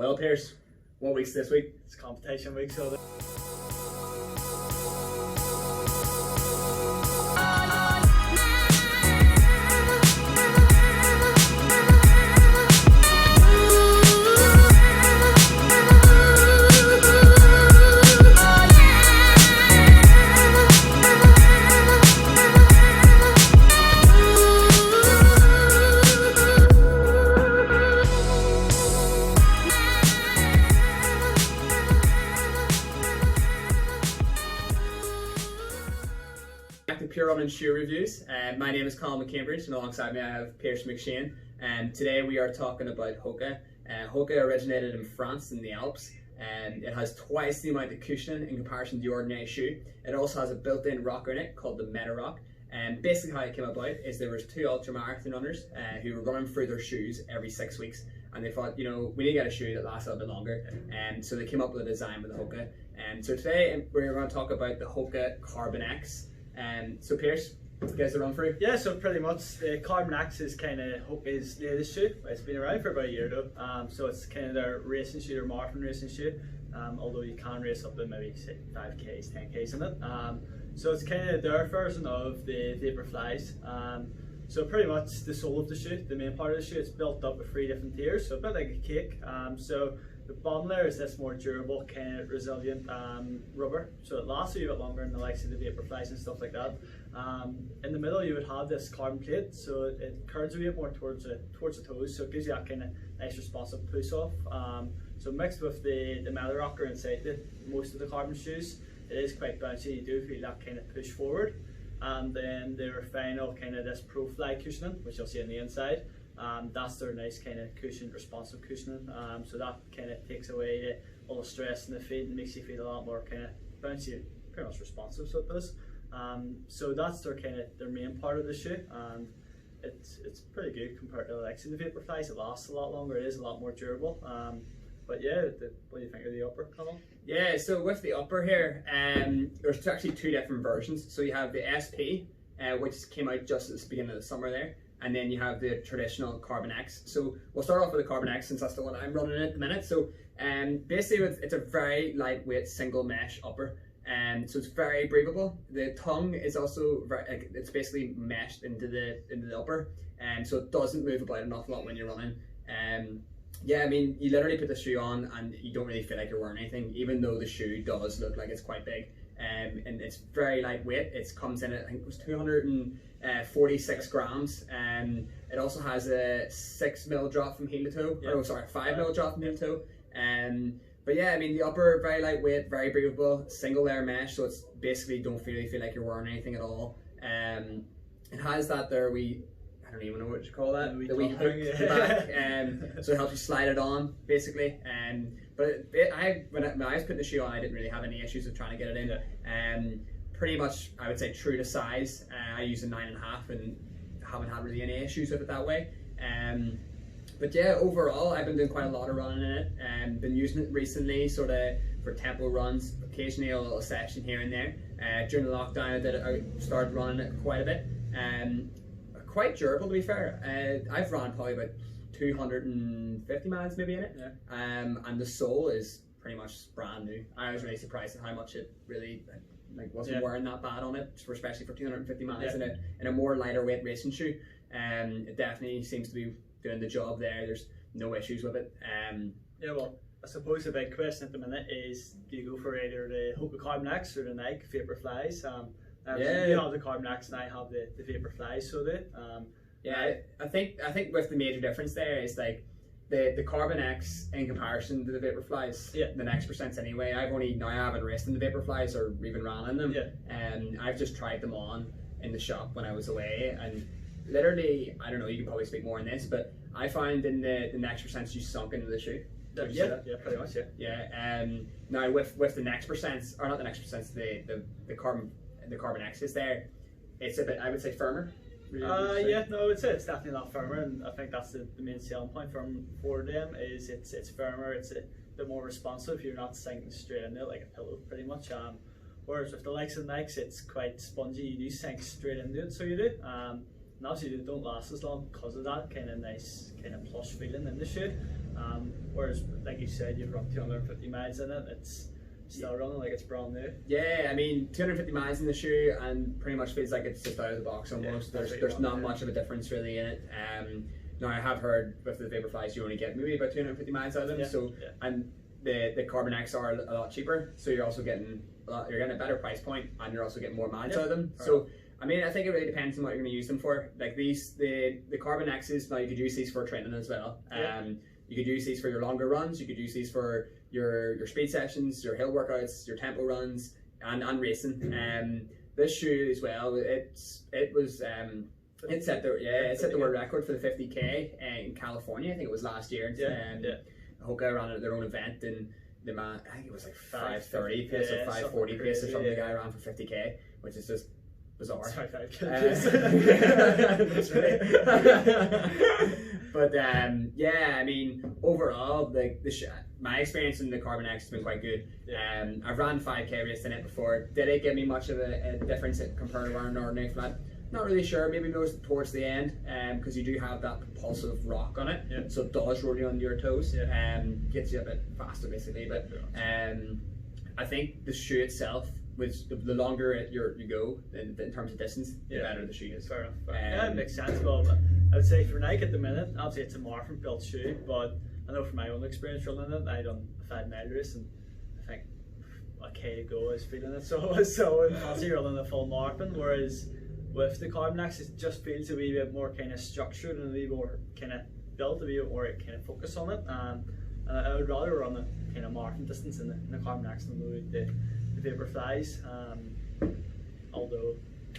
Well, Piers, what week's this week? It's competition week, so Back to Pure Running Shoe Reviews. My name is Colin McCambridge, and alongside me I have Piers McShane. Today we are talking about Hoka. Hoka originated in France in the Alps, and it has twice the amount of cushioning in comparison to the ordinary shoe. It also has a built-in rocker in it called the Meta Rock. And basically how it came about is there was two ultramarathon runners who were running through their shoes every 6 weeks, and they thought, we need to get a shoe that lasts a little bit longer, and so they came up with a design with the Hoka. And so today we're going to talk about the Hoka Carbon X. So Piers, give us a run through. yeah, so pretty much the Carbon X is kind of Hoka's latest shoe. It's been around for about a year though. So it's kind of their racing shoe, their marathon racing shoe. Although you can race up to maybe say 5Ks, 10Ks in it. So it's kind of their version of the Vaporflies. So pretty much the sole of the shoe, the main part of the shoe, it's built up with 3 different tiers, so a bit like a cake. So the bottom layer is this more durable, kind of resilient rubber, so it lasts a bit longer than the likes of the Vaporflies and stuff like that. In the middle you would have this carbon plate, so it curves a bit more towards the toes, so it gives you that kind of nice responsive push off. So mixed with the Meta Rocker inside most of the carbon shoes, it is quite bouncy. You do feel that kind of push forward. And then their final kind of this ProFly cushioning, which you'll see on the inside. That's their nice kind of cushion, responsive cushioning. So that kind of takes away all the stress in the feet and makes you feel a lot more kind of bouncy, pretty much responsive. So it does. So that's their kind of their main part of the shoe, and it's pretty good compared to the likes of the Vaporflies. It lasts a lot longer. It is a lot more durable. But yeah, what do you think of the upper, Colin? Yeah, so with the upper here, there's actually 2 different versions. So you have the SP, which came out just at the beginning of the summer there, and then you have the traditional Carbon X. So we'll start off with the Carbon X since that's the one I'm running at the minute. So basically it's a very lightweight single mesh upper, so it's very breathable. The tongue is also it's basically meshed into the upper, and so it doesn't move about an awful lot when you're running. Yeah, I mean, you literally put the shoe on and you don't really feel like you're wearing anything, even though the shoe does look like it's quite big. And it's very lightweight. It comes in at, I think it was 246 grams. It also has a 6mm drop from heel to toe. Yeah. Oh, sorry, 5mm drop from heel to toe. But yeah, I mean, the upper, very lightweight, very breathable, single layer mesh, so it's basically don't really feel like you're wearing anything at all. It has that there I don't even know what you call that. The wee hook at the back, so it helps you slide it on, basically. But when I was putting the shoe on, I didn't really have any issues with trying to get it in. Pretty much, I would say true to size. I use a 9.5 and haven't had really any issues with it that way. But yeah, overall, I've been doing quite a lot of running in it, and been using it recently, sort of for tempo runs, occasionally a little session here and there. During the lockdown, I started running it quite a bit. Quite durable, to be fair. I've run probably about 250 miles maybe in it, yeah. And the sole is pretty much brand new. I was really surprised at how much it really wasn't wearing that bad on it, especially for 250 miles in a more lighter weight racing shoe. It definitely seems to be doing the job there. There's no issues with it. Yeah, well, I suppose the big question at the minute is, do you go for either the Hoka Carbon X or the Nike Vaporflies? You have the Carbon X and I have the Vaporflies, so I think with the major difference there is like the Carbon X in comparison to the Vaporflies, the next percents anyway. I haven't raced in the Vaporflies or even ran in them, and I've just tried them on in the shop when I was away, and literally, I don't know, you can probably speak more on this, but I found in the next percents you sunk into the shoe. Yeah, pretty much, Now with the next percents, or not the next percents, the Carbon X is there, it's a bit, I would say, firmer. Yeah, no, I would say it's definitely a lot firmer, and I think that's the main selling point for them is it's firmer, it's a bit more responsive. You're not sinking straight into it like a pillow, pretty much. Whereas with the likes of Nikes, it's quite spongy. You do sink straight into it, so you do. And obviously they don't last as long because of that kind of nice, kind of plush feeling in the shoe. Whereas, like you said, you've run 250 miles in it. It's still running like it's brand new. Yeah, I mean 250 miles in the shoe and pretty much feels like it's just out of the box almost. Yeah, there's not much of a difference really in it. Now I have heard with the Vaporflies you only get maybe about 250 miles out of them. And the Carbon X are a lot cheaper, so you're also getting a better price point and you're also getting more miles out of them. So I mean, I think it really depends on what you're going to use them for. Like the Carbon X's, now you could use these for training as well. You could use these for your longer runs. You could use these for your speed sessions, your hill workouts, your tempo runs, and racing. This shoe as well, it set the world record for the 50k in California. I think it was last year. Hoka ran their own event and the man, I think it was like 5:30 pace or 5:40 pace or something. The guy ran for 50k, which is just bizarre. That's right. But yeah, I mean, overall, my experience in the Carbon X has been quite good. I've ran 5k race in it before. Did it give me much of a difference compared to running an ordinary flat? Not really sure. Maybe towards the end, because you do have that propulsive rock on it, so it does roll you under your toes. Gets you a bit faster basically. But I think the shoe itself, the longer you go in terms of distance, the better the shoe is. Fair enough. Yeah, it makes sense. Well, I would say for Nike at the minute, obviously it's a Marfin built shoe, but I know from my own experience running it, I done a 5-mile race and I think a K to go I was feeling it, so I'm obviously running a full Marfin, whereas with the Carbon X it just feels a wee bit more kind of structured and a wee more kind of built, a wee bit more kind of focus on it, and I would rather run a kind of Marfin distance in the Carbon X than the Vaporflies, although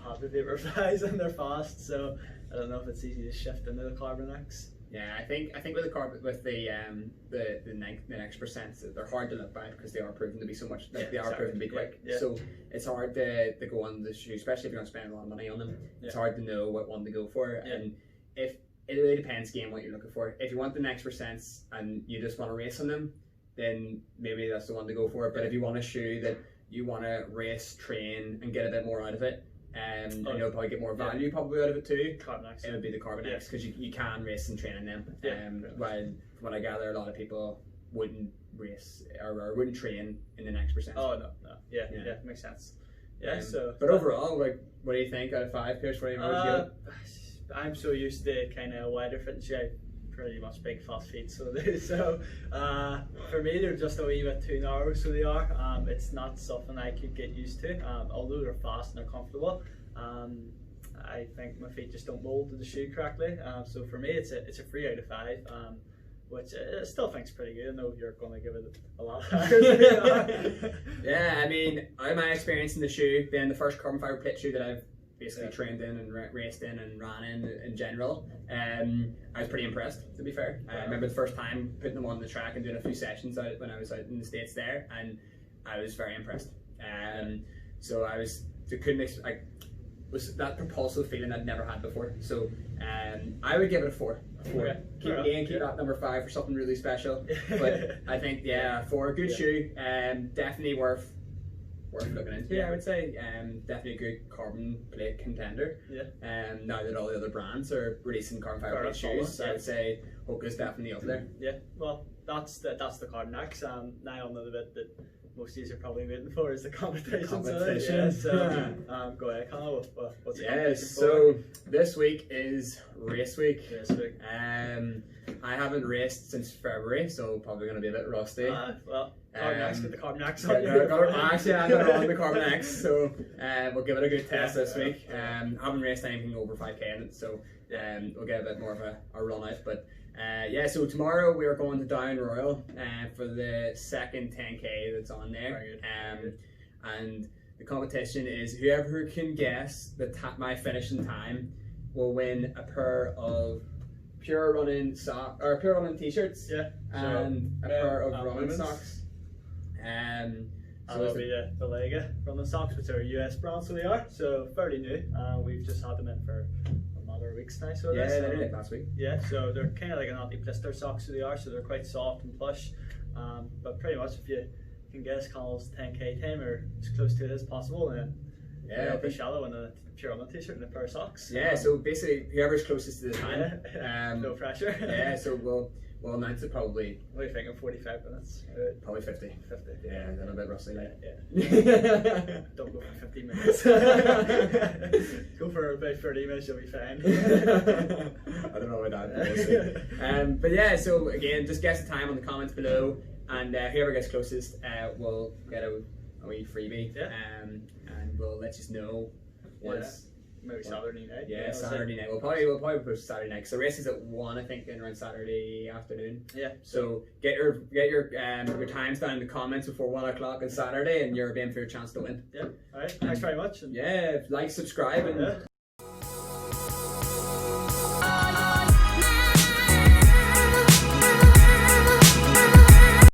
I have the Vaporflies and they're fast, so I don't know if it's easy to shift into the Carbon X. Yeah, I think with the next percent, they're hard to look by because they are proven to be so much. They are proven to be quick. So it's hard to go on the shoe, especially if you're going to spend a lot of money on them. It's hard to know what one to go for, and if it really depends again what you're looking for. If you want the next percents and you just want to race on them, then maybe that's the one to go for. But if you want a shoe that you want to race, train, and get a bit more out of it, and you'll probably get more value probably out of it too, it would be the Carbon X, because you can race and train in them. While from what I gather, a lot of people wouldn't race or wouldn't train in the next percent. Yeah, makes sense. But overall, like, what do you think out of 5 pairs for you? I'm so used to kind of wider fitting shoe. Pretty much big fast feet, so for me they're just a wee bit too narrow, so they are. It's not something I could get used to, although they're fast and they're comfortable. I think my feet just don't mold to the shoe correctly, so for me it's a 3 out of 5, which I still think's pretty good. I know you're going to give it a lot higher. Yeah, I mean, my experience in the shoe, being the first carbon fiber plate shoe that I've basically trained in and raced in and ran in general, I was pretty impressed, to be fair. I remember the first time putting them on the track and doing a few sessions out when I was out in the States there, and I was very impressed. So was that propulsive feeling I'd never had before. So I would give it a 4. Keep that number 5 for something really special. But I think 4, good shoe, definitely worth looking into. I would say definitely a good carbon plate contender. Now that all the other brands are releasing carbon fiber plate shoes, I would say Hoka's definitely up there. Well, that's the Carbon X. Now on the bit that most of these are probably waiting for is the competition. So go ahead, Connor. What's the competition so this week is race week. I haven't raced since February, so probably going to be a bit rusty. Carbon X, get the Carbon X on. Actually, I'm going to run the Carbon X, so we'll give it a good test this week. Haven't raced anything over 5k in it, so we'll get a bit more of a run out. But so tomorrow we're going to Down Royal for the second 10k that's on there. And the competition is whoever can guess my finishing time will win a pair of pure running t-shirts and a pair of running socks. So it'll be the Lega running socks, which are US brands, so they are. So fairly new. We've just had them in for a matter of weeks now. So they did it last week. So they're kind of like an anti-blister socks, so they are. So they're quite soft and plush. But pretty much, if you can guess Connell's 10k time or as close to it as possible, then it'll be shallow and a pure running t-shirt and a pair of socks. So basically, whoever's closest to the time. No pressure. So we'll We'll announce it probably What are you thinking? 45 minutes? probably 50. 50. Yeah, a little bit rusty. Like. Yeah. Don't go for 50 minutes. Go for about 30 minutes, you'll be fine. I don't know about that. But yeah, so again, just guess the time on the comments below, and whoever gets closest will get a wee freebie. Yeah. And we'll let you know once. Maybe Saturday night. Yeah, Saturday night. We'll probably push Saturday night. So the race is at 1, I think, and around Saturday afternoon. Yeah. So get your times down in the comments before 1 o'clock on Saturday, and you're in for your chance to win. Yeah. All right. Thanks very much. Yeah, like, subscribe, and. Yeah.